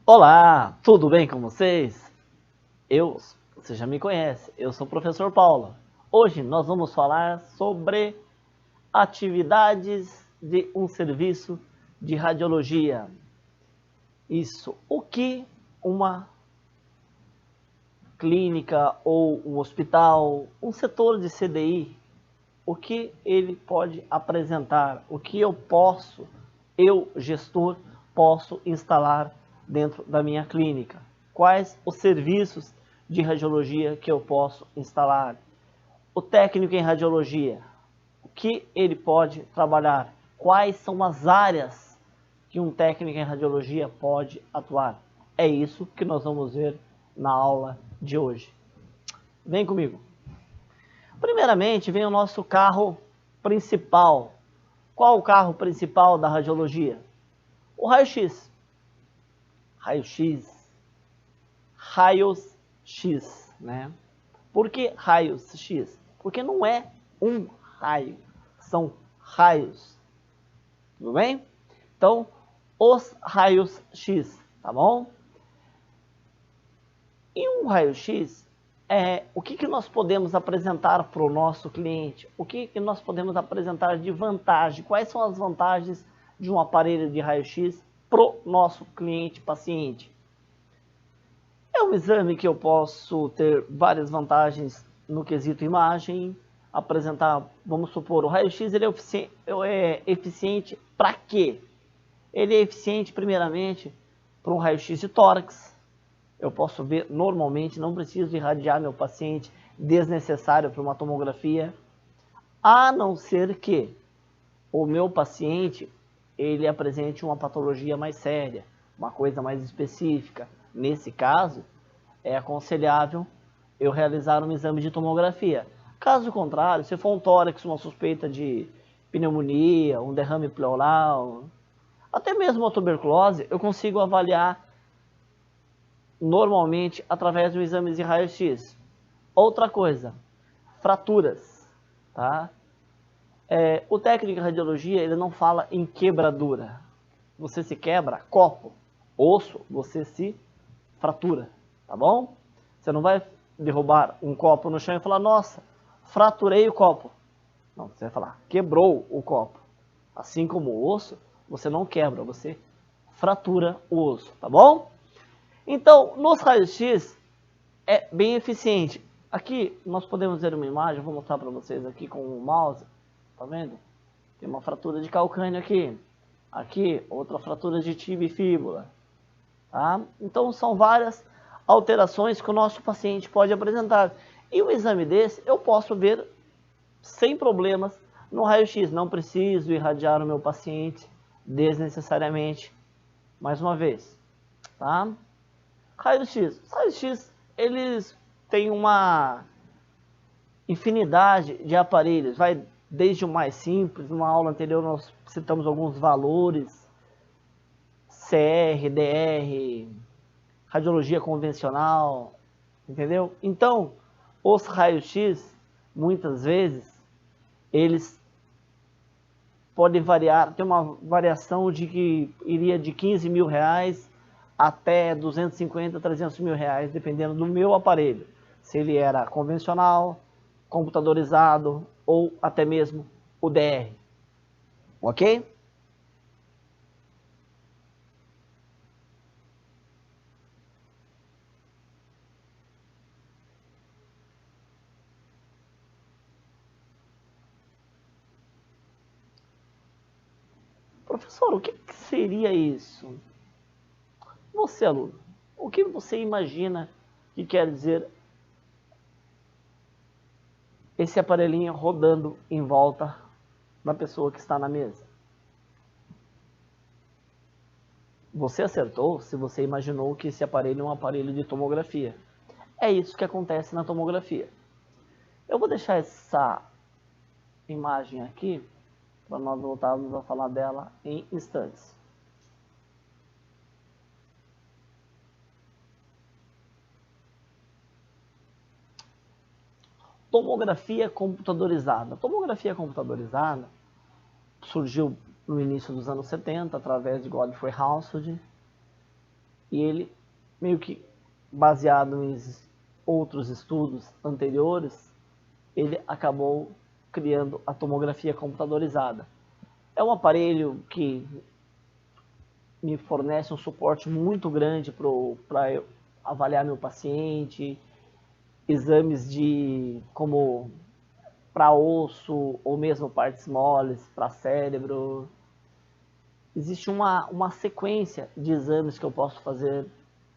Olá, tudo bem com vocês? Você já me conhece, eu sou o professor Paulo. Hoje nós vamos falar sobre atividades de um serviço de radiologia. Isso, o que uma clínica ou um hospital, um setor de CDI, o que ele pode apresentar, o que eu, gestor, posso instalar dentro da minha clínica. Quais os serviços de radiologia que eu posso instalar. O técnico em radiologia, o que ele pode trabalhar. Quais são as áreas que um técnico em radiologia pode atuar. É isso que nós vamos ver na aula de hoje. Vem comigo. Primeiramente, vem o nosso carro principal. Qual o carro principal da radiologia? O raio-x. Raio-x. Raios-x, né? Por que raios-x? Porque não é um raio, são raios. Tudo bem? Então, os raios-x, tá bom? E um raio-x, o que nós podemos apresentar para o nosso cliente? O que nós podemos apresentar de vantagem? Quais são as vantagens de um aparelho de raio-x para o nosso cliente paciente? É um exame que eu posso ter várias vantagens no quesito imagem, apresentar, vamos supor, o raio-x ele é eficiente para quê? Ele é eficiente primeiramente para um raio-x de tórax. Eu posso ver normalmente, não preciso irradiar meu paciente desnecessário para uma tomografia, a não ser que o meu paciente ele apresente uma patologia mais séria, uma coisa mais específica. Nesse caso, é aconselhável eu realizar um exame de tomografia. Caso contrário, se for um tórax, uma suspeita de pneumonia, um derrame pleural, até mesmo a tuberculose, eu consigo avaliar normalmente através do exame de raio-x. Outra coisa, fraturas, tá? O técnico de radiologia ele não fala em quebradura. Você se quebra, copo, osso, você se fratura, tá bom? Você não vai derrubar um copo no chão e falar, nossa, fraturei o copo. Não, você vai falar, quebrou o copo. Assim como o osso, você não quebra, você fratura o osso, tá bom? Então, nos raios-x é bem eficiente. Aqui nós podemos ver uma imagem, vou mostrar para vocês aqui com o mouse, tá vendo? Tem uma fratura de calcânio aqui. Aqui, outra fratura de tibia e fíbula. Tá? Então, são várias alterações que o nosso paciente pode apresentar. E um exame desse, eu posso ver sem problemas no raio-x. Não preciso irradiar o meu paciente desnecessariamente. Mais uma vez, tá? Raio-x. Raio-x, eles têm uma infinidade de aparelhos. Vai desde o mais simples, numa aula anterior nós citamos alguns valores, CR, DR, radiologia convencional, entendeu? Então, os raios-x, muitas vezes, eles podem variar, tem uma variação de que iria de 15 mil reais até 250, 300 mil reais, dependendo do meu aparelho. Se ele era convencional, computadorizado ou até mesmo o DR. Ok? Professor, o que seria isso? Você, aluno, o que você imagina que quer dizer esse aparelhinho rodando em volta da pessoa que está na mesa? Você acertou se você imaginou que esse aparelho é um aparelho de tomografia. É isso que acontece na tomografia. Eu vou deixar essa imagem aqui para nós voltarmos a falar dela em instantes. Tomografia computadorizada. Tomografia computadorizada surgiu no início dos anos 70 através de Godfrey Halsted. E ele, meio que baseado em outros estudos anteriores, ele acabou criando a tomografia computadorizada. É um aparelho que me fornece um suporte muito grande para avaliar meu paciente, exames de como para osso ou mesmo partes moles, para cérebro. Existe uma sequência de exames que eu posso fazer,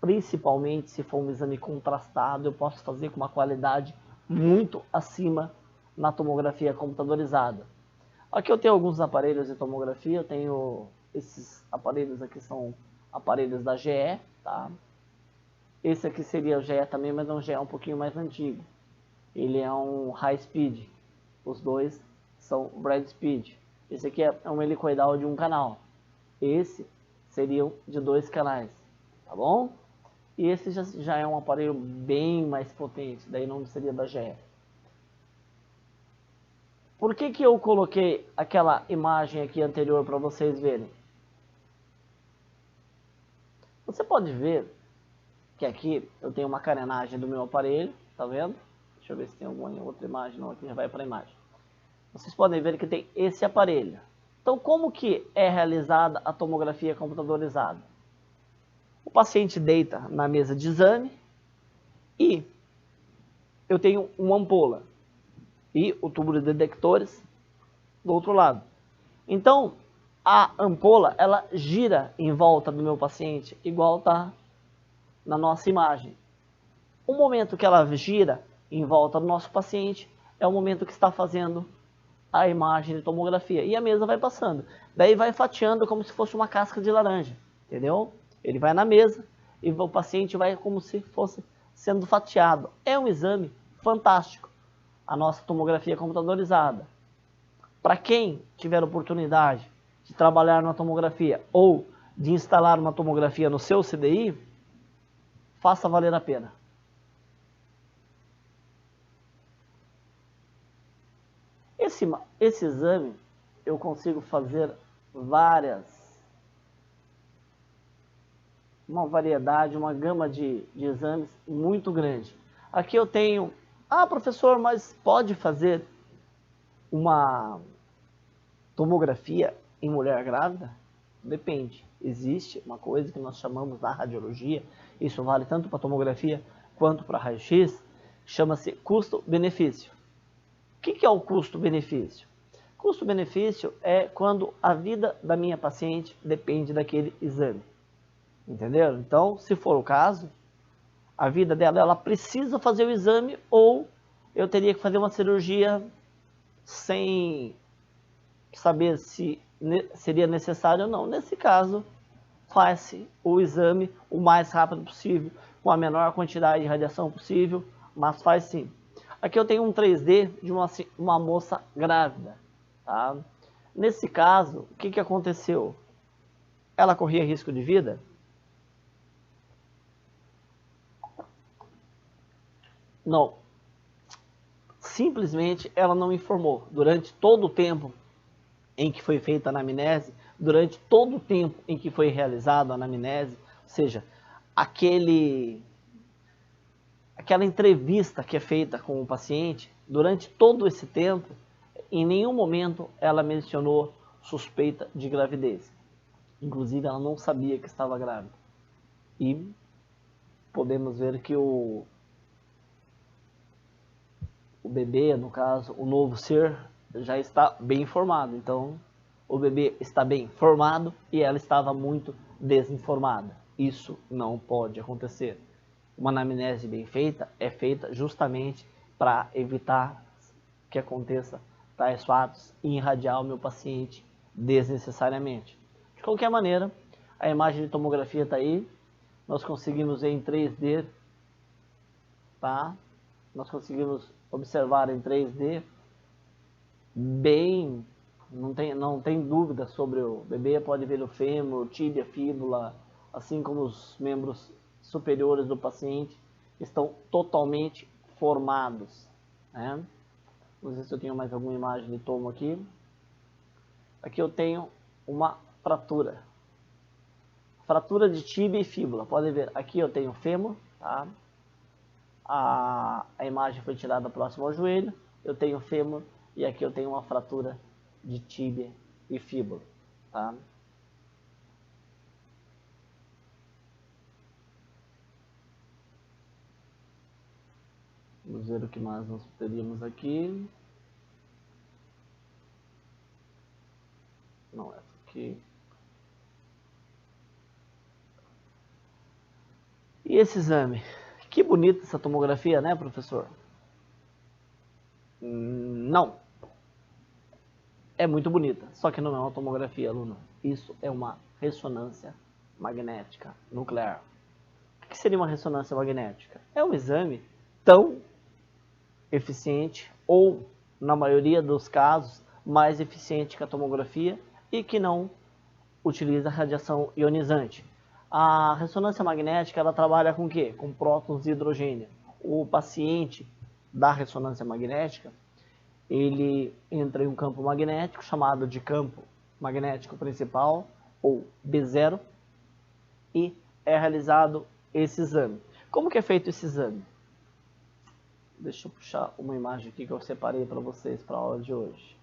principalmente se for um exame contrastado, eu posso fazer com uma qualidade muito acima na tomografia computadorizada. Aqui eu tenho alguns aparelhos de tomografia, eu tenho esses aparelhos aqui, são aparelhos da GE, tá? Esse aqui seria o GE também, mas é um GE um pouquinho mais antigo. Ele é um high speed, os dois são Brad Speed. Esse aqui é um helicoidal de um canal. Esse seriam de 2 canais, tá bom? E esse já é um aparelho bem mais potente, daí não seria da GE. Por que eu coloquei aquela imagem aqui anterior para vocês verem? Você pode ver que aqui eu tenho uma carenagem do meu aparelho, tá vendo? Deixa eu ver se tem alguma outra imagem, não, aqui já vai para a imagem. Vocês podem ver que tem esse aparelho. Então, como que é realizada a tomografia computadorizada? O paciente deita na mesa de exame e eu tenho uma ampola e o tubo de detectores do outro lado. Então, a ampola, ela gira em volta do meu paciente, igual está na nossa imagem. O momento que ela gira em volta do nosso paciente é o momento que está fazendo a imagem de tomografia. E a mesa vai passando. Daí vai fatiando como se fosse uma casca de laranja, entendeu? Ele vai na mesa e o paciente vai como se fosse sendo fatiado. É um exame fantástico, a nossa tomografia computadorizada. Para quem tiver oportunidade de trabalhar na tomografia ou de instalar uma tomografia no seu CDI, faça valer a pena. Esse exame eu consigo fazer uma variedade, uma gama de exames muito grande. Aqui eu tenho, professor, mas pode fazer uma tomografia em mulher grávida? Depende. Existe uma coisa que nós chamamos na radiologia, isso vale tanto para tomografia quanto para raio-x, chama-se custo-benefício. O que é o custo-benefício? Custo-benefício é quando a vida da minha paciente depende daquele exame. Entendeu? Então, se for o caso, a vida dela, ela precisa fazer o exame ou eu teria que fazer uma cirurgia sem saber se seria necessário ou não. Nesse caso, faz-se o exame o mais rápido possível, com a menor quantidade de radiação possível, mas faz sim. Aqui eu tenho um 3D de uma moça grávida. Tá? Nesse caso, o que aconteceu? Ela corria risco de vida? Não. Simplesmente ela não informou. Durante todo o tempo em que foi feita a anamnese, durante todo o tempo em que foi realizada a anamnese, ou seja, aquela entrevista que é feita com o paciente, durante todo esse tempo, em nenhum momento ela mencionou suspeita de gravidez. Inclusive, ela não sabia que estava grávida. E podemos ver que o bebê, no caso, o novo ser, já está bem informado. Então, o bebê está bem formado e ela estava muito desinformada. Isso não pode acontecer. Uma anamnese bem feita é feita justamente para evitar que aconteça tais fatos e irradiar o meu paciente desnecessariamente. De qualquer maneira, a imagem de tomografia está aí. Nós conseguimos ver em 3D, tá? Nós conseguimos observar em 3D bem, não tem dúvida sobre o bebê, pode ver o fêmur, tíbia, fíbula, assim como os membros superiores do paciente estão totalmente formados, né? Não sei se eu tenho mais alguma imagem de tomo aqui. Aqui eu tenho uma fratura. fratura de tíbia e fíbula. Podem ver, aqui eu tenho o fêmur, tá? A imagem foi tirada próximo ao joelho, eu tenho o fêmur e aqui eu tenho uma fratura de tíbia e fíbula, tá? Vamos ver o que mais nós teríamos aqui. Não, essa aqui. E esse exame? Que bonita essa tomografia, né, professor? Não. É muito bonita, só que não é uma tomografia, aluno. Isso é uma ressonância magnética nuclear. O que seria uma ressonância magnética? É um exame tão eficiente, ou, na maioria dos casos, mais eficiente que a tomografia e que não utiliza radiação ionizante. A ressonância magnética, ela trabalha com o quê? Com prótons de hidrogênio. O paciente da ressonância magnética, ele entra em um campo magnético chamado de campo magnético principal, ou B0, e é realizado esse exame. Como que é feito esse exame? Deixa eu puxar uma imagem aqui que eu separei para vocês para a aula de hoje.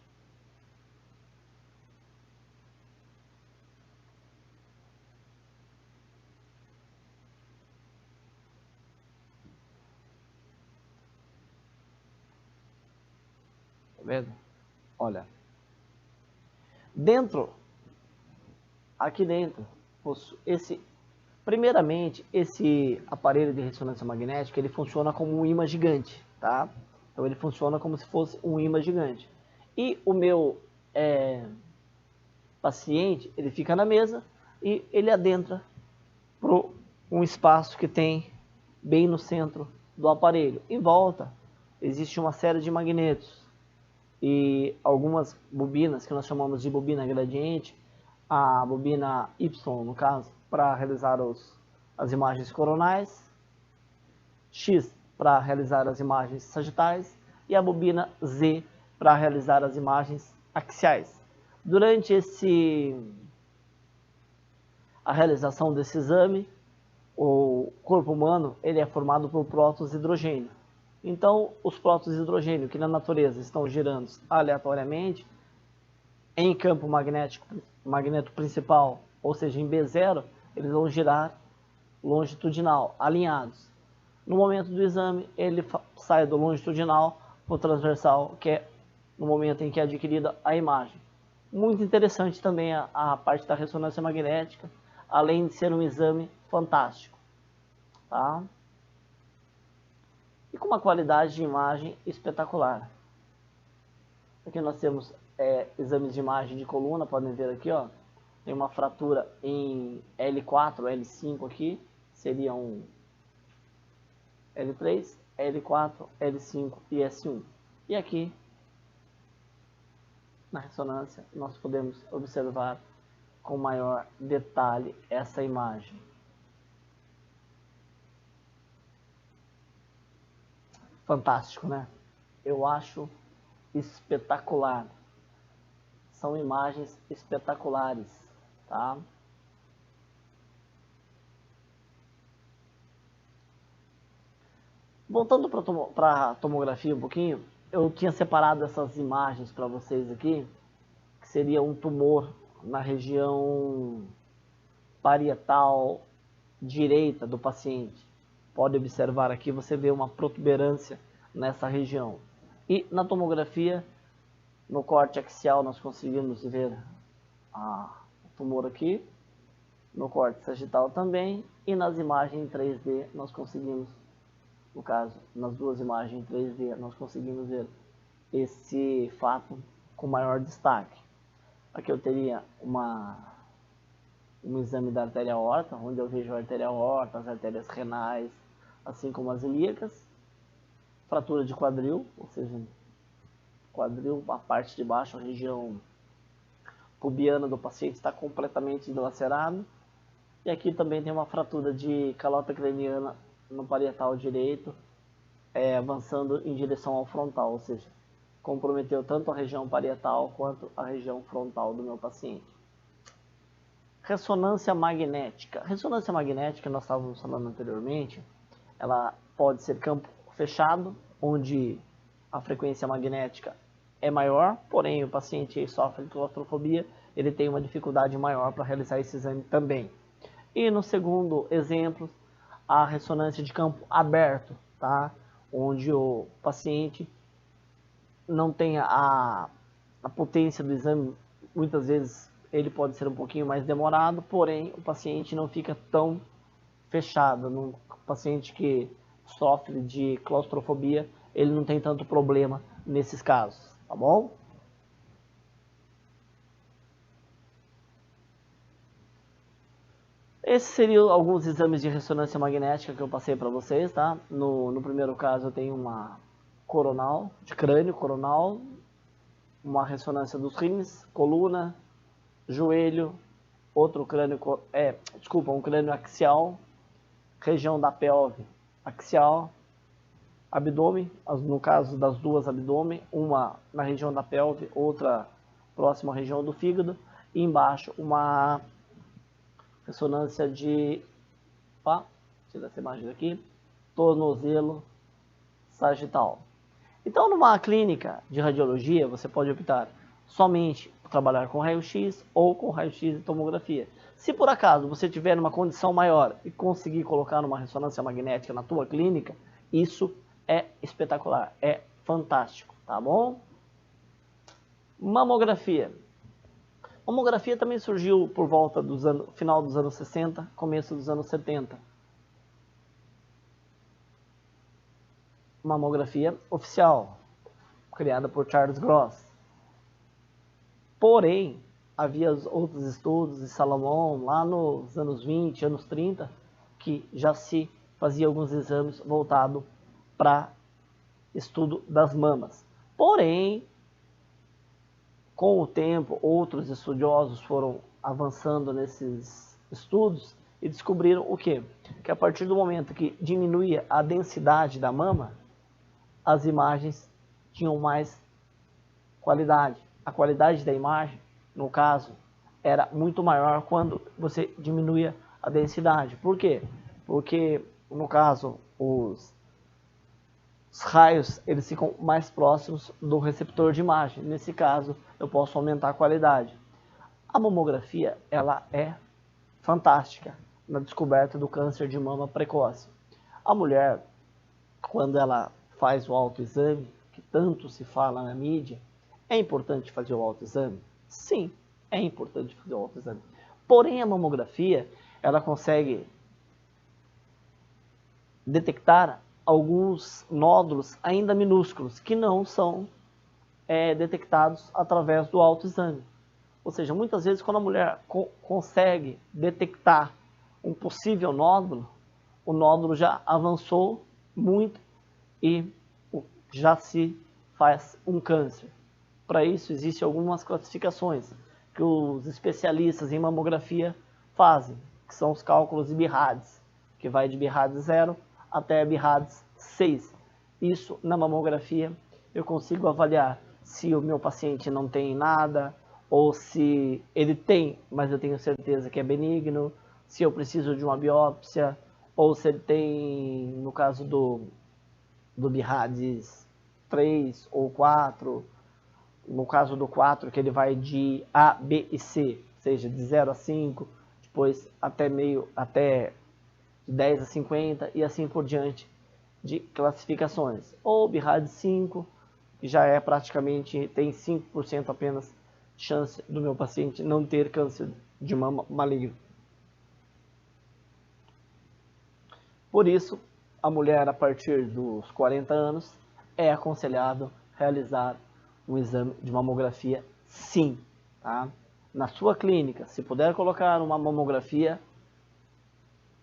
Tá vendo? Olha. Aqui dentro, primeiramente, esse aparelho de ressonância magnética, ele funciona como um ímã gigante, tá? Então ele funciona como se fosse um ímã gigante. E o meu paciente, ele fica na mesa e ele adentra para um espaço que tem bem no centro do aparelho. Em volta, existe uma série de magnetos e algumas bobinas que nós chamamos de bobina gradiente, a bobina Y, no caso, para realizar as imagens coronais, X para realizar as imagens sagitais e a bobina Z para realizar as imagens axiais. Durante a realização desse exame, o corpo humano ele é formado por prótons de hidrogênio. Então, os prótons de hidrogênio que na natureza estão girando aleatoriamente em campo magnético principal, ou seja, em B0, eles vão girar longitudinal, alinhados. No momento do exame, ele sai do longitudinal para o transversal, que é no momento em que é adquirida a imagem. Muito interessante também a parte da ressonância magnética, além de ser um exame fantástico, tá? E com uma qualidade de imagem espetacular. Aqui nós temos exames de imagem de coluna, podem ver aqui, ó, tem uma fratura em L4, L5 aqui, seria um L3, L4, L5 e S1. E aqui, na ressonância, nós podemos observar com maior detalhe essa imagem. Fantástico, né? Eu acho espetacular. São imagens espetaculares, tá? Voltando para a tomografia um pouquinho, eu tinha separado essas imagens para vocês aqui, que seria um tumor na região parietal direita do paciente. Pode observar aqui, você vê uma protuberância nessa região. E na tomografia, no corte axial, nós conseguimos ver o tumor aqui, no corte sagital também, e nas imagens em 3D nós conseguimos, no caso, nas duas imagens em 3D, nós conseguimos ver esse fato com maior destaque. Aqui eu teria um exame da artéria aorta, onde eu vejo a artéria aorta, as artérias renais, assim como as ilíacas. Fratura de quadril, ou seja, quadril, a parte de baixo, a região pubiana do paciente está completamente dilacerada. E aqui também tem uma fratura de calota craniana no parietal direito, avançando em direção ao frontal, ou seja, comprometeu tanto a região parietal quanto a região frontal do meu paciente. Ressonância magnética. Ressonância magnética, nós estávamos falando anteriormente, ela pode ser campo fechado, onde a frequência magnética é maior, porém o paciente sofre de claustrofobia, ele tem uma dificuldade maior para realizar esse exame também. E no segundo exemplo, a ressonância de campo aberto, tá? Onde o paciente não tem a potência do exame, muitas vezes ele pode ser um pouquinho mais demorado, porém o paciente não fica tão fechado. No paciente que sofre de claustrofobia, ele não tem tanto problema nesses casos, tá bom? Esses seriam alguns exames de ressonância magnética que eu passei para vocês, tá? No primeiro caso eu tenho uma coronal, de crânio coronal, uma ressonância dos rins, coluna, joelho, outro crânio, um crânio axial, região da pelve axial, abdômen, no caso das duas abdômen, uma na região da pelve, outra próxima à região do fígado, e embaixo uma ressonância de, tira essa imagem daqui, tornozelo sagital. Então, numa clínica de radiologia, você pode optar somente por trabalhar com raio-x ou com raio-x e tomografia. Se por acaso você tiver uma condição maior e conseguir colocar uma ressonância magnética na tua clínica, isso é espetacular, é fantástico, tá bom? Mamografia. Mamografia também surgiu por volta dos final dos anos 60, começo dos anos 70. Mamografia oficial, criada por Charles Gross. Porém, havia outros estudos de Salomão lá nos anos 20, anos 30, que já se fazia alguns exames voltados para estudo das mamas. Porém, com o tempo, outros estudiosos foram avançando nesses estudos e descobriram o quê? Que a partir do momento que diminuía a densidade da mama, as imagens tinham mais qualidade. A qualidade da imagem, no caso, era muito maior quando você diminuía a densidade. Por quê? Porque, no caso, os raios eles ficam mais próximos do receptor de imagem. Nesse caso, eu posso aumentar a qualidade. A mamografia ela é fantástica na descoberta do câncer de mama precoce. A mulher, quando ela faz o autoexame, que tanto se fala na mídia, é importante fazer o autoexame? Sim, é importante fazer o autoexame. Porém, a mamografia ela consegue detectar alguns nódulos ainda minúsculos que não são detectados através do autoexame. Ou seja, muitas vezes quando a mulher consegue detectar um possível nódulo, o nódulo já avançou muito e já se faz um câncer. Para isso existem algumas classificações que os especialistas em mamografia fazem, que são os cálculos de BIRADS, que vai de BIRADS 0 até BIRADS 6. Isso na mamografia eu consigo avaliar se o meu paciente não tem nada, ou se ele tem, mas eu tenho certeza que é benigno, se eu preciso de uma biópsia, ou se ele tem, no caso do BIRADS 3 ou 4, no caso do 4, que ele vai de A, B e C, ou seja, de 0 a 5, depois até de 10 a 50 e assim por diante de classificações. Ou BIRADS 5, que já é praticamente, tem 5% apenas chance do meu paciente não ter câncer de mama maligno. Por isso, a mulher a partir dos 40 anos é aconselhado realizar um exame de mamografia, sim, tá? Na sua clínica, se puder colocar uma mamografia,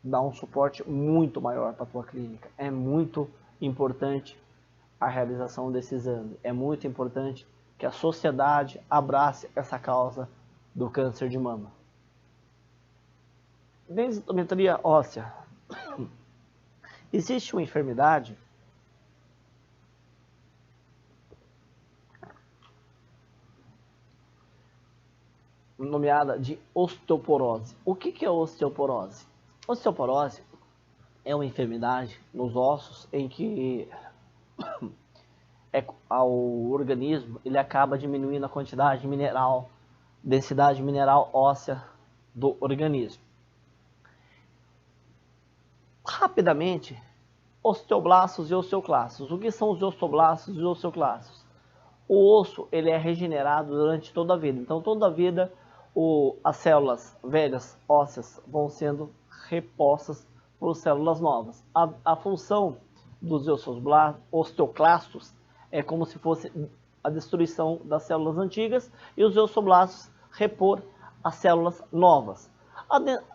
dá um suporte muito maior para a tua clínica. É muito importante a realização desse exame. É muito importante que a sociedade abrace essa causa do câncer de mama. Densitometria óssea. Existe uma enfermidade nomeada de osteoporose. O que é osteoporose? Osteoporose é uma enfermidade nos ossos em que o organismo ele acaba diminuindo a quantidade mineral, densidade mineral óssea do organismo. Rapidamente, osteoblastos e osteoclastos. O que são os osteoblastos e osteoclastos? O osso ele é regenerado durante toda a vida. Então, toda a vida, as células velhas ósseas vão sendo repostas por células novas. A função dos osteoclastos é como se fosse a destruição das células antigas e os osteoblastos repor as células novas.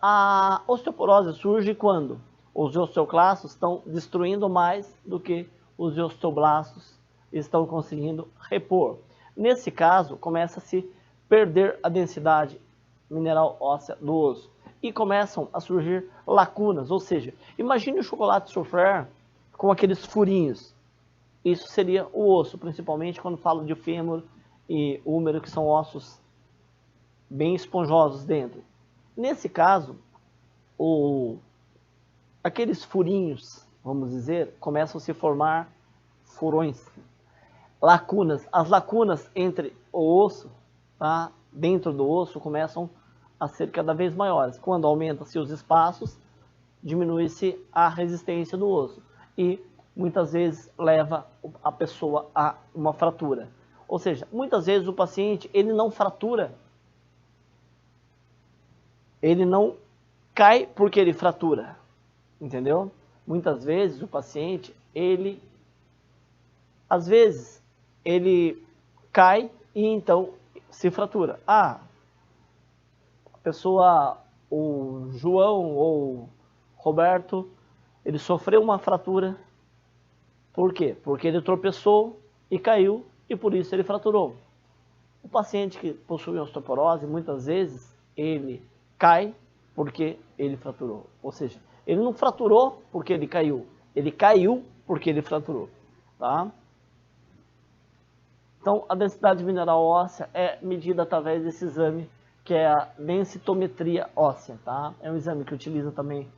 A osteoporose surge quando os osteoclastos estão destruindo mais do que os osteoblastos estão conseguindo repor. Nesse caso, começa a se perder a densidade mineral óssea do osso e começam a surgir lacunas, ou seja, imagine o chocolate soufflé com aqueles furinhos. Isso seria o osso, principalmente quando falo de fêmur e húmero, que são ossos bem esponjosos dentro. Nesse caso, aqueles furinhos, vamos dizer, começam a se formar furões, lacunas. As lacunas entre o osso, tá, dentro do osso, começam a ser cada vez maiores. Quando aumenta-se os espaços, diminui-se a resistência do osso e muitas vezes leva a pessoa a uma fratura. Ou seja, muitas vezes o paciente ele não fratura, ele não cai porque ele fratura, entendeu? Muitas vezes o paciente às vezes ele cai e então se fratura. A pessoa, o João ou Roberto, ele sofreu uma fratura. Por quê? Porque ele tropeçou e caiu e por isso ele fraturou. O paciente que possui osteoporose, muitas vezes, ele cai porque ele fraturou. Ou seja, ele não fraturou porque ele caiu porque ele fraturou. Tá? Então, a densidade mineral óssea é medida através desse exame, que é a densitometria óssea. Tá? É um exame que utiliza também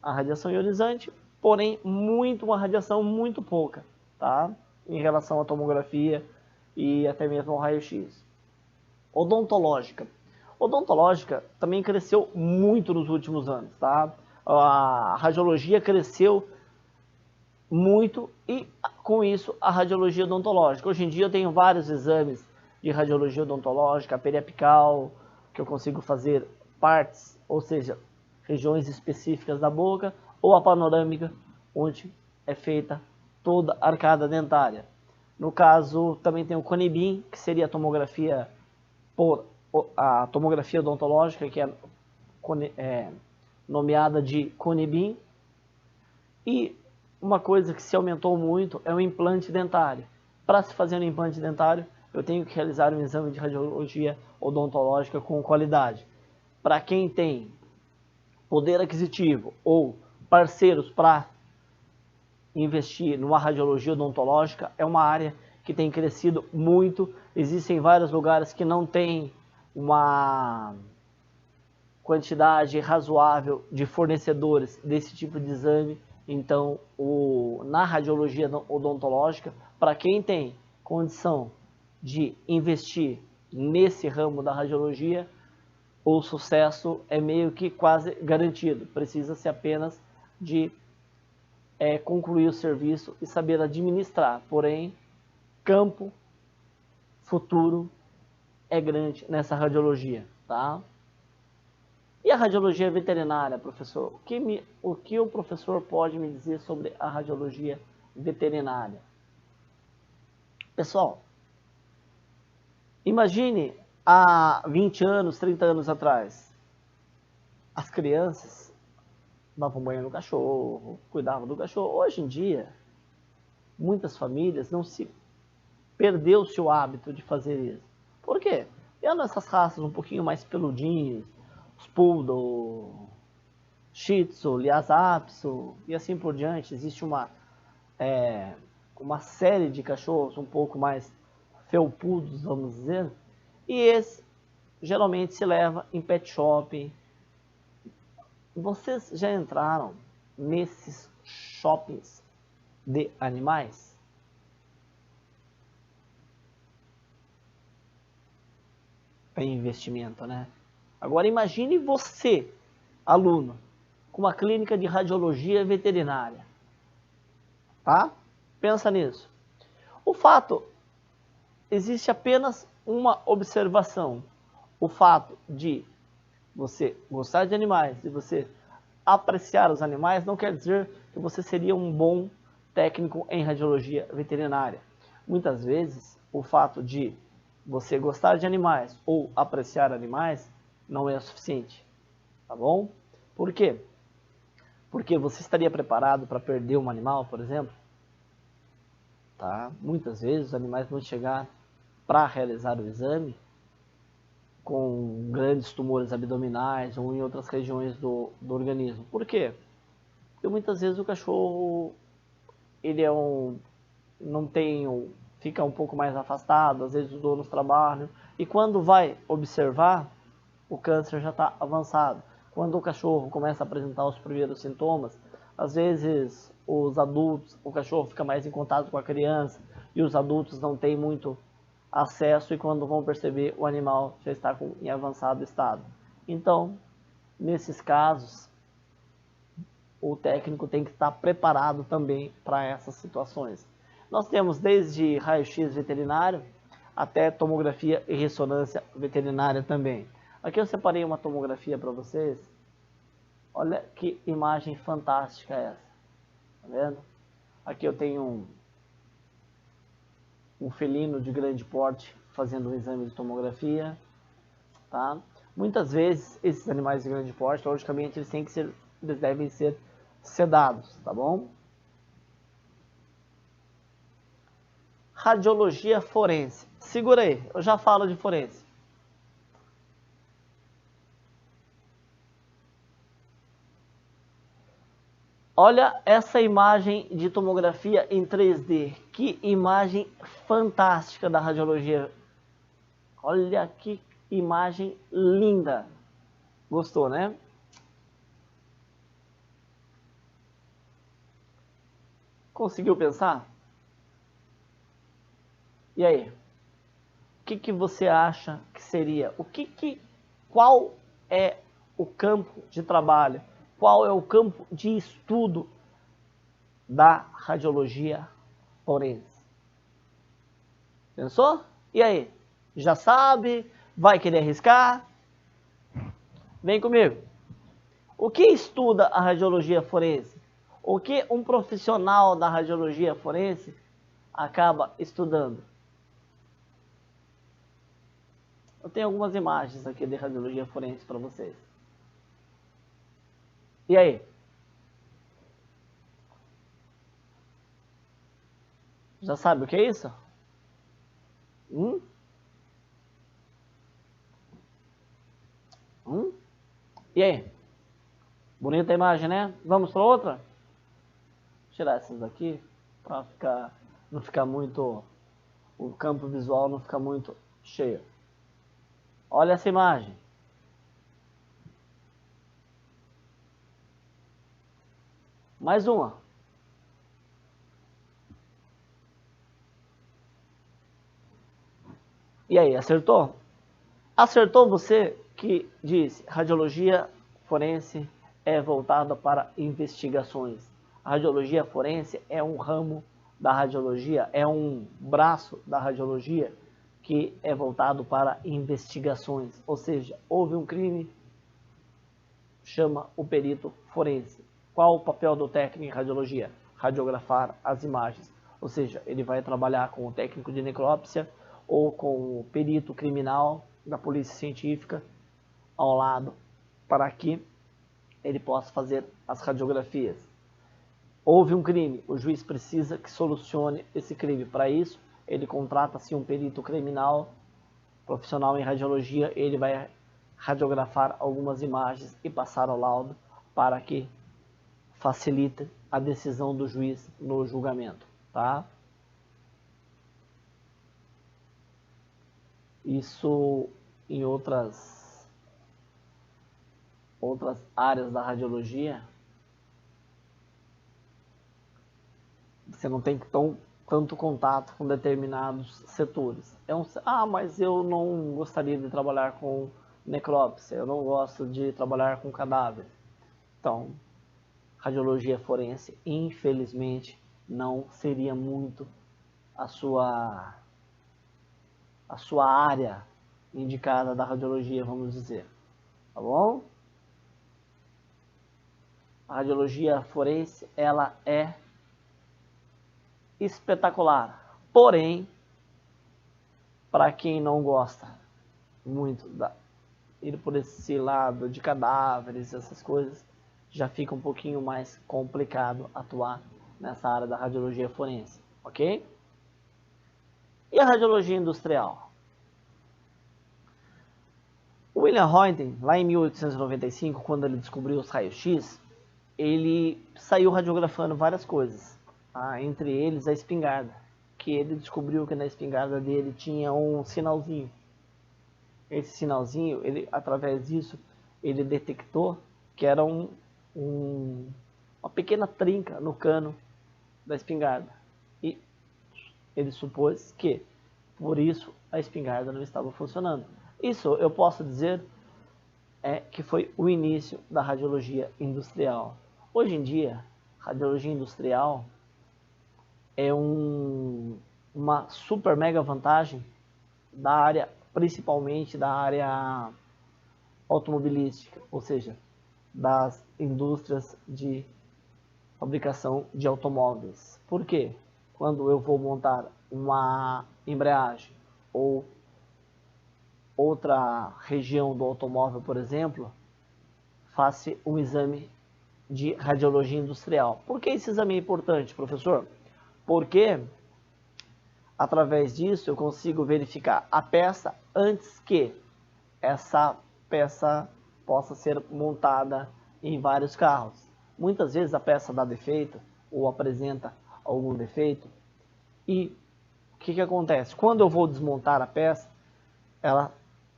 a radiação ionizante, porém uma radiação muito pouca, tá? Em relação à tomografia e até mesmo ao raio-x. Odontológica. Odontológica também cresceu muito nos últimos anos, tá? A radiologia cresceu muito e com isso a radiologia odontológica. Hoje em dia eu tenho vários exames de radiologia odontológica, a periapical, que eu consigo fazer partes, ou seja, regiões específicas da boca, ou a panorâmica, onde é feita toda a arcada dentária. No caso, também tem o Conebin, que seria a tomografia odontológica, que é nomeada de Conebin. E uma coisa que se aumentou muito é o implante dentário. Para se fazer um implante dentário, eu tenho que realizar um exame de radiologia odontológica com qualidade. Para quem tem poder aquisitivo ou parceiros para investir numa radiologia odontológica, é uma área que tem crescido muito. Existem vários lugares que não tem uma quantidade razoável de fornecedores desse tipo de exame. Então, na radiologia odontológica, para quem tem condição de investir nesse ramo da radiologia, o sucesso é meio que quase garantido. Precisa-se apenas de concluir o serviço e saber administrar. Porém, campo futuro é grande nessa radiologia, tá? E a radiologia veterinária, professor? O que o professor pode me dizer sobre a radiologia veterinária? Pessoal, imagine há 20 anos, 30 anos atrás, as crianças davam banho no cachorro, cuidavam do cachorro. Hoje em dia, muitas famílias perdeu-se o hábito de fazer isso. Por quê? Vendo essas raças um pouquinho mais peludinhas, os Poodle, Shih Tzu, Lhasa Apso e assim por diante, existe uma série de cachorros um pouco mais felpudos, vamos dizer, e esse geralmente se leva em pet shop. Vocês já entraram nesses shoppings de animais? É investimento, né? Agora imagine você, aluno, com uma clínica de radiologia veterinária, tá? Pensa nisso. O fato, existe apenas uma observação. O fato de você gostar de animais e você apreciar os animais não quer dizer que você seria um bom técnico em radiologia veterinária. Muitas vezes, o fato de você gostar de animais ou apreciar animais não é o suficiente, tá bom? Por quê? Porque você estaria preparado para perder um animal, por exemplo? Tá? Muitas vezes os animais vão chegar para realizar o exame com grandes tumores abdominais ou em outras regiões do organismo. Por quê? Porque muitas vezes o cachorro ele não tem, fica um pouco mais afastado, às vezes os donos trabalham, e quando vai observar, o câncer já está avançado. Quando o cachorro começa a apresentar os primeiros sintomas, às vezes os adultos, o cachorro fica mais em contato com a criança, e os adultos não têm muito acesso, e quando vão perceber, o animal já está em avançado estado. Então, nesses casos, o técnico tem que estar preparado também para essas situações. Nós temos desde raio-x veterinário até tomografia e ressonância veterinária também. Aqui eu separei uma tomografia para vocês. Olha que imagem fantástica essa. Tá vendo? Aqui eu tenho um felino de grande porte fazendo um exame de tomografia. Tá? Muitas vezes esses animais de grande porte, logicamente, eles devem ser sedados, tá bom? Radiologia forense. Segura aí, eu já falo de forense. Olha essa imagem de tomografia em 3D. Que imagem fantástica da radiologia. Olha que imagem linda. Gostou, né? Conseguiu pensar? E aí? O que você acha que seria? Qual é o campo de trabalho? Qual é o campo de estudo da radiologia forense? Pensou? E aí? Já sabe? Vai querer arriscar? Vem comigo. O que estuda a radiologia forense? O que um profissional da radiologia forense acaba estudando? Eu tenho algumas imagens aqui de radiologia forense para vocês. E aí? Já sabe o que é isso? E aí? Bonita a imagem, né? Vamos para outra? Vou tirar essas daqui para não ficar muito, o campo visual não ficar muito cheio. Olha essa imagem. Mais uma. E aí, acertou? Acertou você que disse radiologia forense é voltada para investigações. A radiologia forense é um ramo da radiologia, é um braço da radiologia que é voltado para investigações. Ou seja, houve um crime, chama o perito forense. Qual o papel do técnico em radiologia? Radiografar as imagens. Ou seja, ele vai trabalhar com o técnico de necrópsia ou com o perito criminal da polícia científica ao lado para que ele possa fazer as radiografias. Houve um crime, o juiz precisa que solucione esse crime. Para isso, ele contrata-se um perito criminal profissional em radiologia, ele vai radiografar algumas imagens e passar ao laudo para que facilite a decisão do juiz no julgamento, tá? Isso em outras áreas da radiologia, você não tem tanto contato com determinados setores. Mas eu não gostaria de trabalhar com necrópsia, eu não gosto de trabalhar com cadáver. Então, radiologia forense, infelizmente, não seria muito a sua área indicada da radiologia, vamos dizer. Tá bom? A radiologia forense, ela é espetacular. Porém, para quem não gosta muito ir por esse lado de cadáveres, essas coisas, já fica um pouquinho mais complicado atuar nessa área da radiologia forense, ok? E a radiologia industrial? O William Röntgen, lá em 1895, quando ele descobriu os raios-x, ele saiu radiografando várias coisas, tá? Entre eles a espingarda, que ele descobriu que na espingarda dele tinha um sinalzinho. Esse sinalzinho, através disso, ele detectou que era uma pequena trinca no cano da espingarda. E ele supôs que, por isso, a espingarda não estava funcionando. Isso eu posso dizer que foi o início da radiologia industrial. Hoje em dia, radiologia industrial é uma super mega vantagem da área, principalmente da área automobilística, ou seja, das indústrias de fabricação de automóveis. Por quê? Quando eu vou montar uma embreagem ou outra região do automóvel, por exemplo, faça um exame de radiologia industrial. Por que esse exame é importante, professor? Porque através disso eu consigo verificar a peça antes que essa peça possa ser montada em vários carros. Muitas vezes a peça dá defeito ou apresenta algum defeito e o que acontece? Quando eu vou desmontar a peça,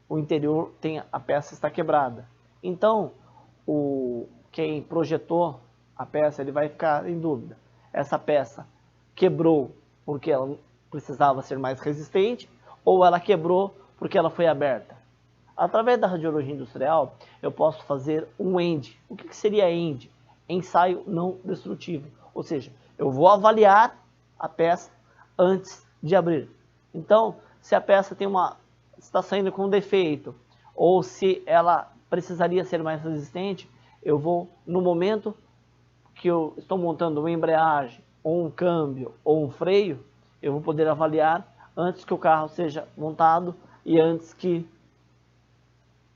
o interior a peça está quebrada. Então, quem projetou a peça, ele vai ficar em dúvida. Essa peça quebrou porque ela precisava ser mais resistente ou ela quebrou porque ela foi aberta? Através da radiologia industrial, eu posso fazer um END. O que seria END? Ensaio não destrutivo. Ou seja, eu vou avaliar a peça antes de abrir. Então, se a peça está saindo com defeito, ou se ela precisaria ser mais resistente, eu vou, no momento que eu estou montando uma embreagem, ou um câmbio, ou um freio, eu vou poder avaliar antes que o carro seja montado e antes que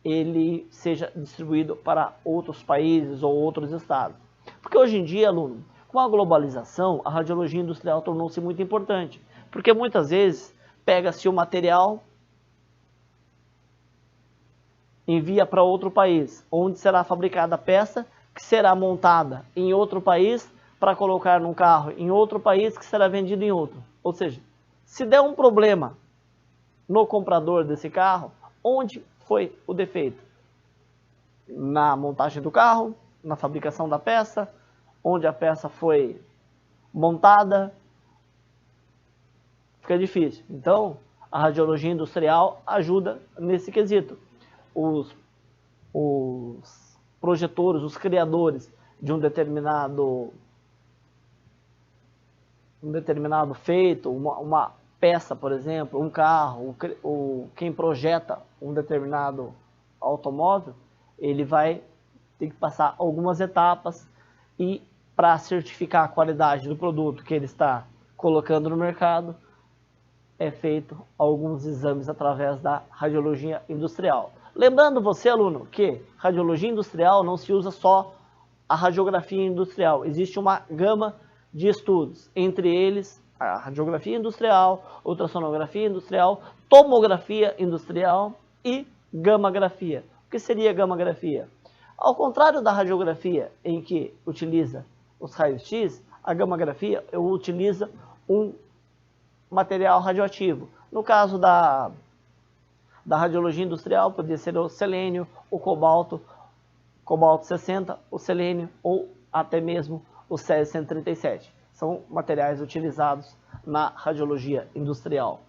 ele seja distribuído para outros países ou outros estados. Porque hoje em dia, aluno, com a globalização, a radiologia industrial tornou-se muito importante. Porque muitas vezes pega-se o material, envia para outro país, onde será fabricada a peça, que será montada em outro país, para colocar num carro em outro país, que será vendido em outro. Ou seja, se der um problema no comprador desse carro, onde foi o defeito? Na montagem do carro, na fabricação da peça, onde a peça foi montada, fica difícil. Então, a radiologia industrial ajuda nesse quesito. Os projetores, os criadores de um determinado feito, uma peça, por exemplo, um carro, quem projeta um determinado automóvel, ele vai ter que passar algumas etapas e para certificar a qualidade do produto que ele está colocando no mercado, é feito alguns exames através da radiologia industrial. Lembrando você, aluno, que radiologia industrial não se usa só a radiografia industrial. Existe uma gama de estudos, entre eles a radiografia industrial, ultrassonografia industrial, tomografia industrial e gammagrafia. O que seria gammagrafia? Ao contrário da radiografia, em que utiliza os raios-x, a gammagrafia utiliza um material radioativo. No caso da da radiologia industrial poderia ser o selênio, o cobalto 60, o selênio ou até mesmo o césio-137. São materiais utilizados na radiologia industrial.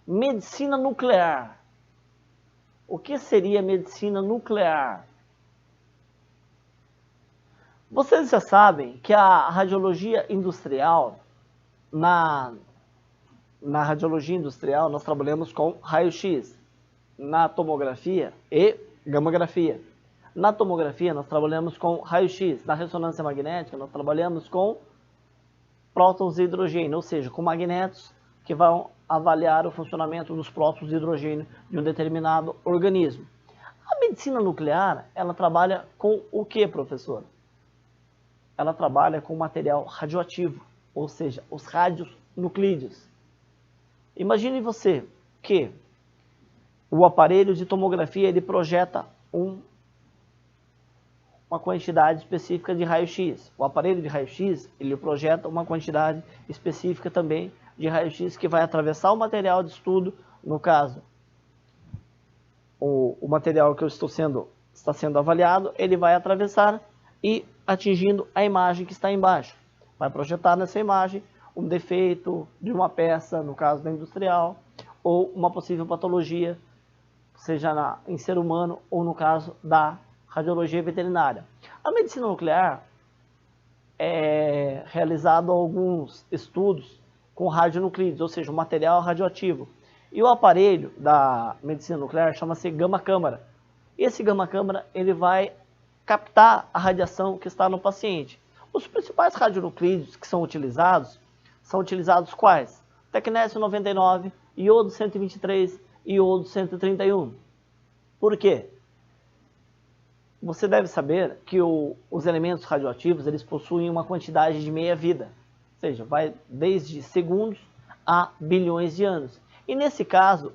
Medicina nuclear. O que seria medicina nuclear? Vocês já sabem que a radiologia industrial, na radiologia industrial nós trabalhamos com raio-x, na tomografia e gamografia. Na tomografia nós trabalhamos com raio-x, na ressonância magnética nós trabalhamos com prótons de hidrogênio, ou seja, com magnetos que vão avaliar o funcionamento dos prótons de hidrogênio de um determinado organismo. A medicina nuclear, ela trabalha com o que, professor? Ela trabalha com material radioativo, ou seja, os radionuclídeos. Imagine você que o aparelho de tomografia ele projeta uma quantidade específica de raio-x. O aparelho de raio-x ele projeta uma quantidade específica também de raio-x que vai atravessar o material de estudo, no caso, o material que está sendo avaliado, ele vai atravessar e atingindo a imagem que está embaixo. Vai projetar nessa imagem um defeito de uma peça, no caso da industrial, ou uma possível patologia, seja em ser humano ou no caso da radiologia veterinária. A medicina nuclear é realizado alguns estudos com radionuclídeos, ou seja, um material radioativo. E o aparelho da medicina nuclear chama-se gama-câmara. Esse gama-câmara ele vai captar a radiação que está no paciente. Os principais radionuclídeos que são utilizados quais? Tecnésio 99, iodo 123 e iodo 131. Por quê? Você deve saber que os elementos radioativos eles possuem uma quantidade de meia-vida, ou seja, vai desde segundos a bilhões de anos. E nesse caso,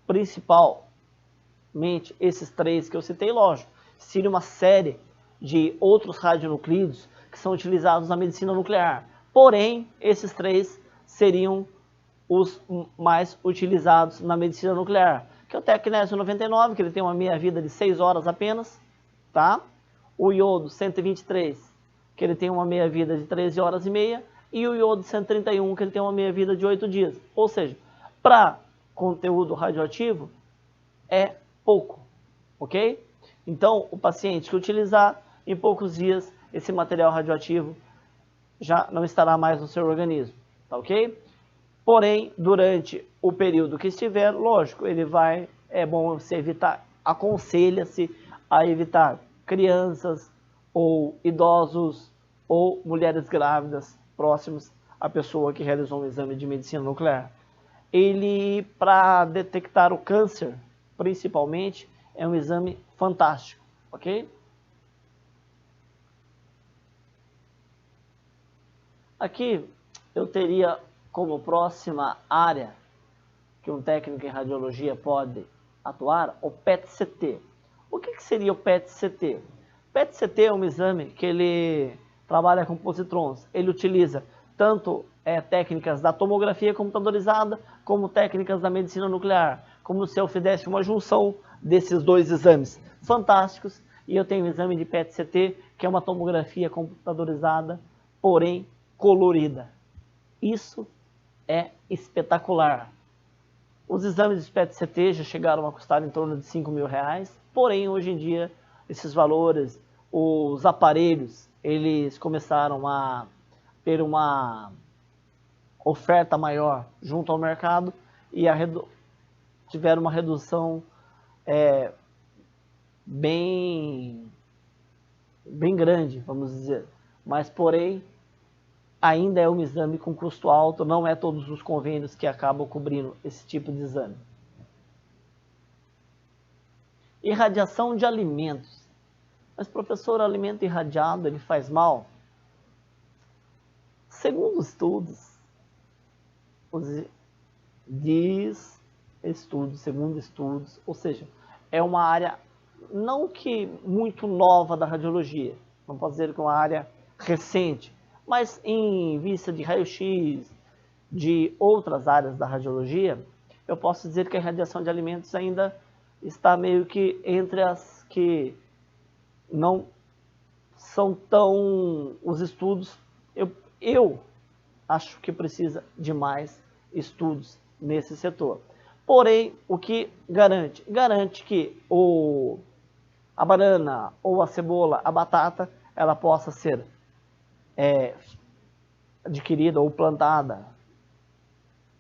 principalmente esses três que eu citei, lógico, seria uma série de outros radionuclídeos que são utilizados na medicina nuclear. Porém, esses três seriam os mais utilizados na medicina nuclear, que é o tecnésio 99, que ele tem uma meia-vida de 6 horas apenas, tá? O iodo 123, que ele tem uma meia-vida de 13 horas e meia, e o iodo 131, que ele tem uma meia-vida de 8 dias. Ou seja, para conteúdo radioativo é pouco, ok? Então, o paciente que utilizar, em poucos dias, esse material radioativo já não estará mais no seu organismo, tá ok? Porém, durante o período que estiver, lógico, é bom você evitar, aconselha-se a evitar crianças ou idosos ou mulheres grávidas próximos à pessoa que realizou um exame de medicina nuclear. Ele, para detectar o câncer, principalmente, é um exame fantástico, ok? Aqui eu teria como próxima área que um técnico em radiologia pode atuar o PET-CT. O que seria o PET-CT? PET-CT é um exame que ele trabalha com positrons. Ele utiliza tanto técnicas da tomografia computadorizada como técnicas da medicina nuclear, como se eu fizesse uma junção desses dois exames fantásticos. E eu tenho um exame de PET-CT, que é uma tomografia computadorizada, porém colorida. Isso é espetacular. Os exames de PET-CT já chegaram a custar em torno de R$5.000, porém hoje em dia esses valores, os aparelhos, eles começaram a ter uma oferta maior junto ao mercado e tiveram uma redução bem grande, vamos dizer. Mas porém ainda é um exame com custo alto, não é todos os convênios que acabam cobrindo esse tipo de exame. Irradiação de alimentos. Mas, professor, o alimento irradiado, ele faz mal? Segundo estudos, ou seja, é uma área não que muito nova da radiologia, não posso dizer que é uma área recente, mas em vista de raio-x, de outras áreas da radiologia, eu posso dizer que a irradiação de alimentos ainda está meio que entre as que não são tão... Os estudos, eu acho que precisa de mais estudos nesse setor. Porém, o que garante? Garante que a banana ou a cebola, a batata, ela possa ser adquirida ou plantada,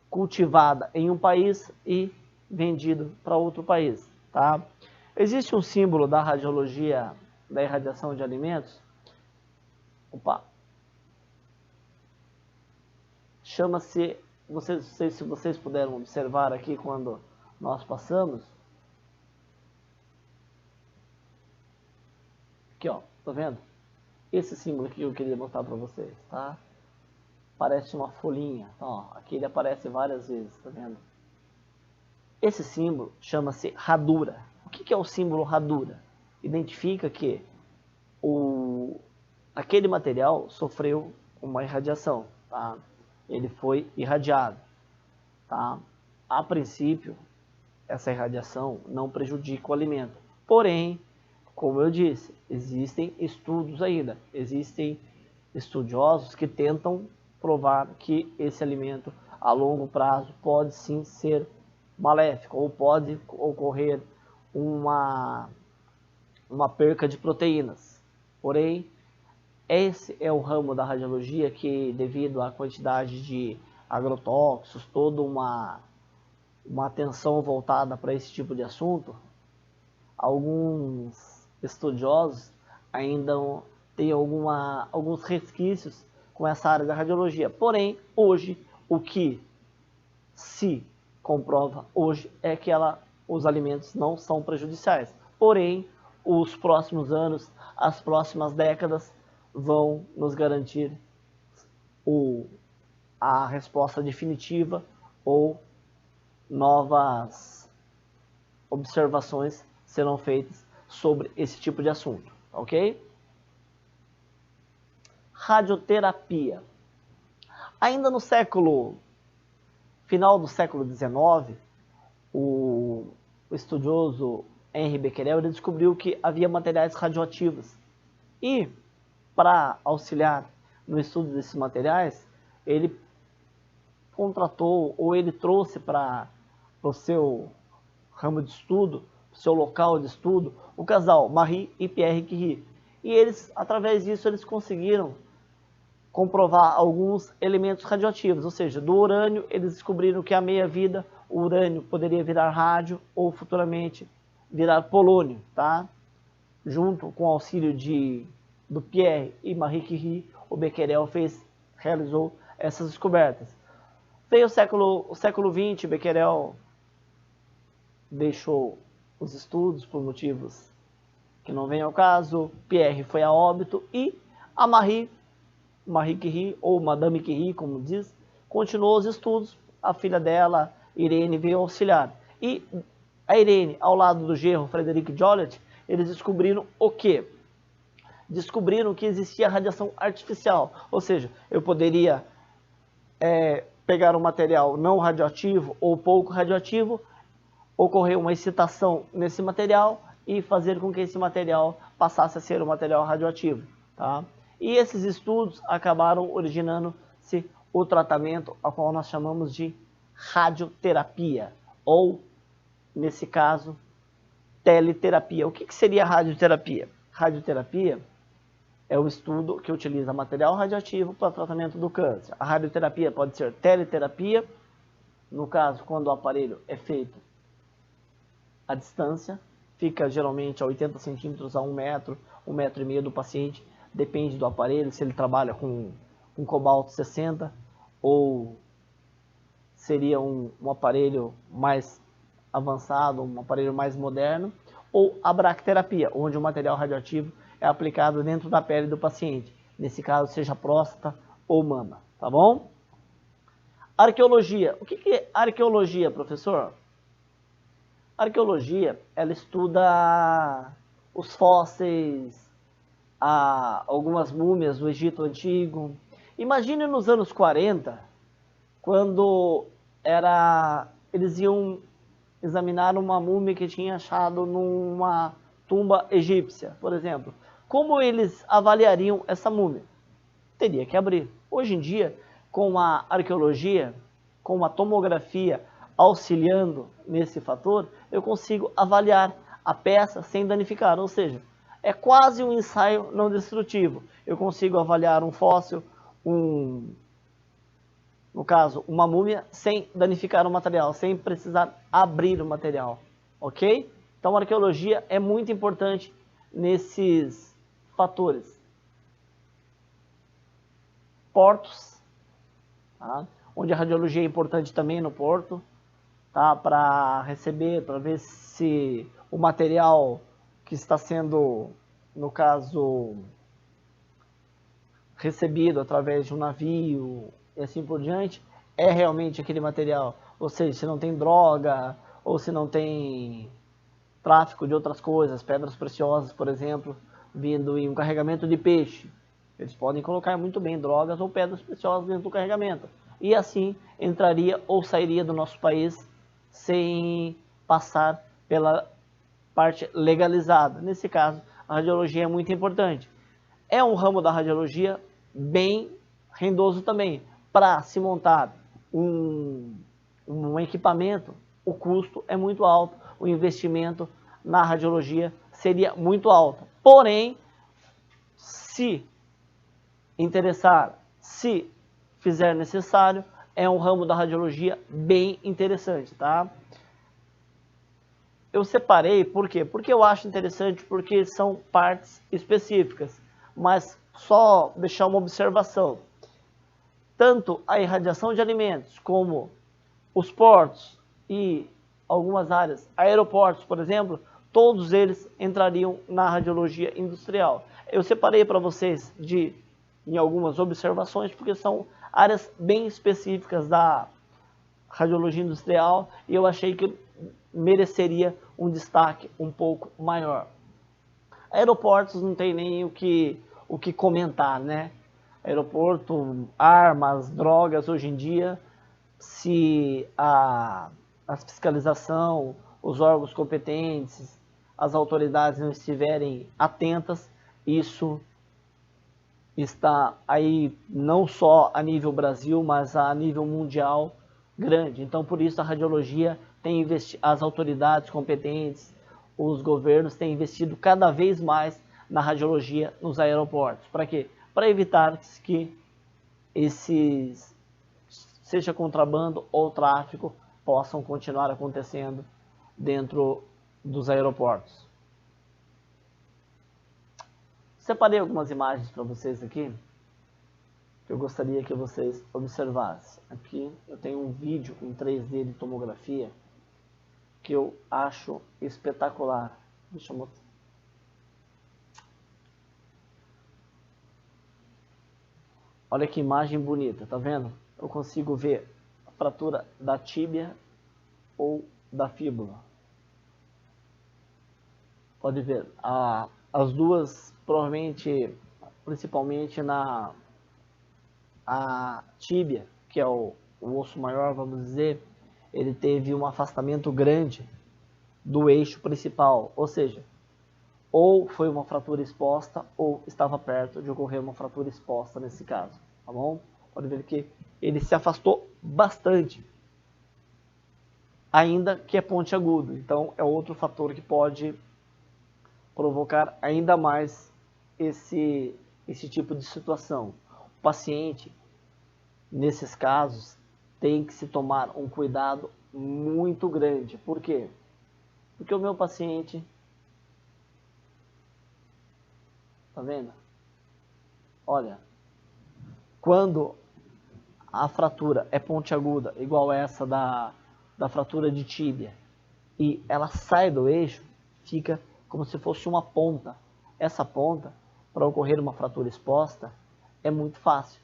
cultivada em um país e vendido para outro país, tá? Existe um símbolo da radiologia da irradiação de alimentos, chama-se, não sei se vocês puderam observar aqui quando nós passamos, aqui ó, tá vendo? Esse símbolo aqui eu queria mostrar para vocês, tá? Parece uma folhinha, ó, aqui ele aparece várias vezes, tá vendo? Esse símbolo chama-se radura. O que é o símbolo radura? Identifica que aquele material sofreu uma irradiação, tá? Ele foi irradiado, tá? A princípio, essa irradiação não prejudica o alimento. Porém, como eu disse, existem estudos ainda, existem estudiosos que tentam provar que esse alimento a longo prazo pode sim ser maléfico ou pode ocorrer uma perca de proteínas. Porém, esse é o ramo da radiologia que, devido à quantidade de agrotóxicos, toda uma atenção voltada para esse tipo de assunto, alguns estudiosos ainda têm alguns resquícios com essa área da radiologia. Porém, hoje, o que se comprova hoje é que os alimentos não são prejudiciais. Porém, os próximos anos, as próximas décadas vão nos garantir a resposta definitiva ou novas observações serão feitas sobre esse tipo de assunto, ok? Radioterapia. Ainda no final do século XIX, o estudioso Henri Becquerel ele descobriu que havia materiais radioativos. E, para auxiliar no estudo desses materiais, ele contratou ou ele trouxe para o seu ramo de estudo, seu local de estudo, o casal Marie e Pierre Curie. E eles, através disso, eles conseguiram comprovar alguns elementos radioativos, ou seja, do urânio, eles descobriram que a meia-vida, o urânio poderia virar rádio ou futuramente virar polônio, tá? Junto com o auxílio do Pierre e Marie Curie, o Becquerel realizou essas descobertas. Veio o século XX, Becquerel deixou os estudos por motivos que não vem ao caso, Pierre foi a óbito e a Marie Curie, ou Madame Curie, como diz, continuou os estudos, a filha dela, Irene, veio auxiliar. E a Irene, ao lado do genro Frederic Joliot, eles descobriram o quê? Descobriram que existia radiação artificial, ou seja, eu poderia pegar um material não radioativo ou pouco radioativo, ocorrer uma excitação nesse material e fazer com que esse material passasse a ser um material radioativo, tá? E esses estudos acabaram originando-se o tratamento ao qual nós chamamos de radioterapia, ou, nesse caso, teleterapia. O que seria radioterapia? Radioterapia é o estudo que utiliza material radioativo para o tratamento do câncer. A radioterapia pode ser teleterapia, no caso, quando o aparelho é feito à distância, fica geralmente a 80 centímetros a 1 metro, 1,5 metros do paciente, depende do aparelho, se ele trabalha com cobalto 60 ou seria um aparelho mais avançado, um aparelho mais moderno, ou a bracterapia, onde o material radioativo é aplicado dentro da pele do paciente, nesse caso seja próstata ou mama, tá bom? Arqueologia. O que é arqueologia, professor? Arqueologia, ela estuda os fósseis, algumas múmias do Egito Antigo. Imagine nos anos 40 quando eles iam examinar uma múmia que tinha achado numa tumba egípcia, por exemplo. Como eles avaliariam essa múmia? Teria que abrir. Hoje em dia, com a arqueologia, com a tomografia auxiliando nesse fator, eu consigo avaliar a peça sem danificar, ou seja, é quase um ensaio não destrutivo. Eu consigo avaliar um fóssil, no caso, uma múmia, sem danificar o material, sem precisar abrir o material, ok? Então a arqueologia é muito importante nesses fatores. Portos, tá? Onde a radiologia é importante também no porto, tá? Para receber, para ver se o material que está sendo, no caso, recebido através de um navio e assim por diante, é realmente aquele material. Ou seja, se não tem droga, ou se não tem tráfico de outras coisas, pedras preciosas, por exemplo, vindo em um carregamento de peixe. Eles podem colocar muito bem drogas ou pedras preciosas dentro do carregamento. E assim entraria ou sairia do nosso país sem passar pela parte legalizada. Nesse caso, a radiologia é muito importante. É um ramo da radiologia bem rendoso também. Para se montar um equipamento, o custo é muito alto, o investimento na radiologia seria muito alto. Porém, se interessar, se fizer necessário, é um ramo da radiologia bem interessante, tá? Eu separei, por quê? Porque eu acho interessante, porque são partes específicas, mas só deixar uma observação. Tanto a irradiação de alimentos, como os portos e algumas áreas, aeroportos, por exemplo, todos eles entrariam na radiologia industrial. Eu separei para vocês em algumas observações, porque são áreas bem específicas da radiologia industrial e eu achei que mereceria um destaque um pouco maior. Aeroportos não tem nem o que comentar, né? Aeroporto, armas, drogas, hoje em dia, se a fiscalização, os órgãos competentes, as autoridades não estiverem atentas, isso está aí não só a nível Brasil, mas a nível mundial grande. Então, por isso a radiologia tem investido, as autoridades competentes, os governos têm investido cada vez mais na radiologia nos aeroportos. Para quê? Para evitar que seja contrabando ou tráfico, possam continuar acontecendo dentro dos aeroportos. Separei algumas imagens para vocês aqui, que eu gostaria que vocês observassem. Aqui eu tenho um vídeo em 3D de tomografia, que eu acho espetacular. Deixa eu mostrar. Olha que imagem bonita, tá vendo? Eu consigo ver a fratura da tíbia ou da fíbula. Pode ver, as duas provavelmente, principalmente na tíbia, que é o osso maior, vamos dizer, ele teve um afastamento grande do eixo principal, ou seja, ou foi uma fratura exposta ou estava perto de ocorrer uma fratura exposta nesse caso, tá bom? Pode ver que ele se afastou bastante, ainda que é pontiagudo, então é outro fator que pode provocar ainda mais esse tipo de situação. O paciente, nesses casos, tem que se tomar um cuidado muito grande. Por quê? Porque o meu paciente, tá vendo? Olha, quando a fratura é pontiaguda, igual essa da fratura de tíbia, e ela sai do eixo, fica como se fosse uma ponta. Essa ponta, para ocorrer uma fratura exposta, é muito fácil.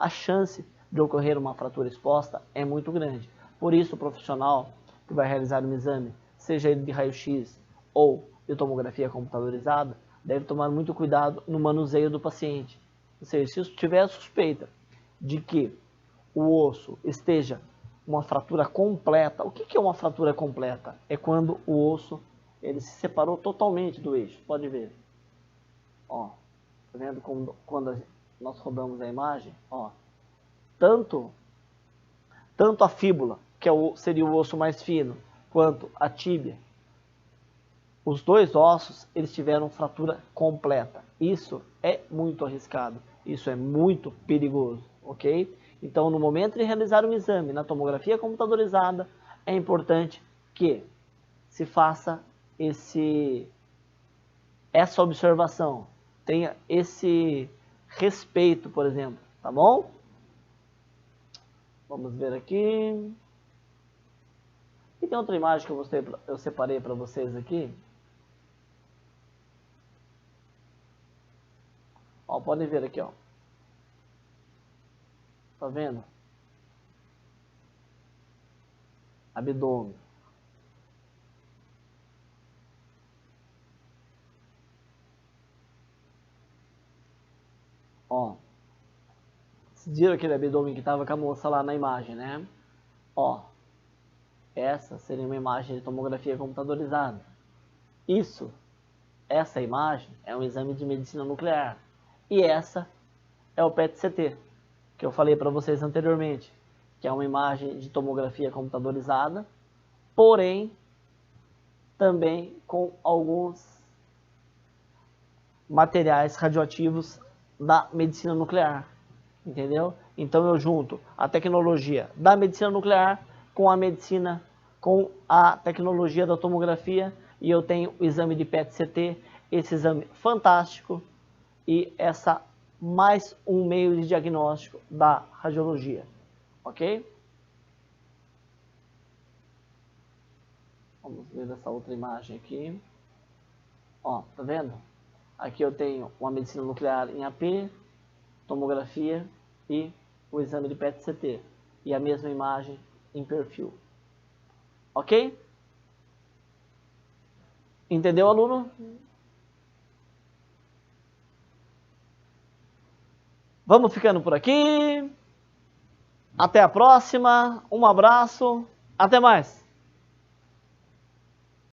A chance de ocorrer uma fratura exposta é muito grande. Por isso, o profissional que vai realizar um exame, seja ele de raio-x ou de tomografia computadorizada, deve tomar muito cuidado no manuseio do paciente. Ou seja, se tiver a suspeita de que o osso esteja uma fratura completa. O que é uma fratura completa? É quando o osso ele se separou totalmente do eixo. Pode ver. Ó, tá vendo como quando nós rodamos a imagem? Ó, tanto a fíbula, que seria o osso mais fino, quanto a tíbia, os dois ossos eles tiveram fratura completa. Isso é muito arriscado. Isso é muito perigoso, ok? Então, no momento de realizar um exame na tomografia computadorizada, é importante que se faça essa observação, tenha esse respeito, por exemplo, tá bom? Vamos ver aqui. E tem outra imagem que eu separei para vocês aqui. Ó, podem ver aqui, ó. Tá vendo? Abdômen. Ó. Vocês viram aquele abdômen que tava com a moça lá na imagem, né? Ó. Essa seria uma imagem de tomografia computadorizada. Essa imagem é um exame de medicina nuclear. E essa é o PET-CT, que eu falei para vocês anteriormente, que é uma imagem de tomografia computadorizada, porém também com alguns materiais radioativos da medicina nuclear, entendeu? Então eu junto a tecnologia da medicina nuclear com a tecnologia da tomografia e eu tenho o exame de PET-CT, esse exame fantástico e mais um meio de diagnóstico da radiologia, ok? Vamos ver essa outra imagem aqui. Ó, tá vendo? Aqui eu tenho uma medicina nuclear em AP, tomografia e o exame de PET-CT. E a mesma imagem em perfil. Ok? Entendeu, aluno? Vamos ficando por aqui. Até a próxima. Um abraço. Até mais.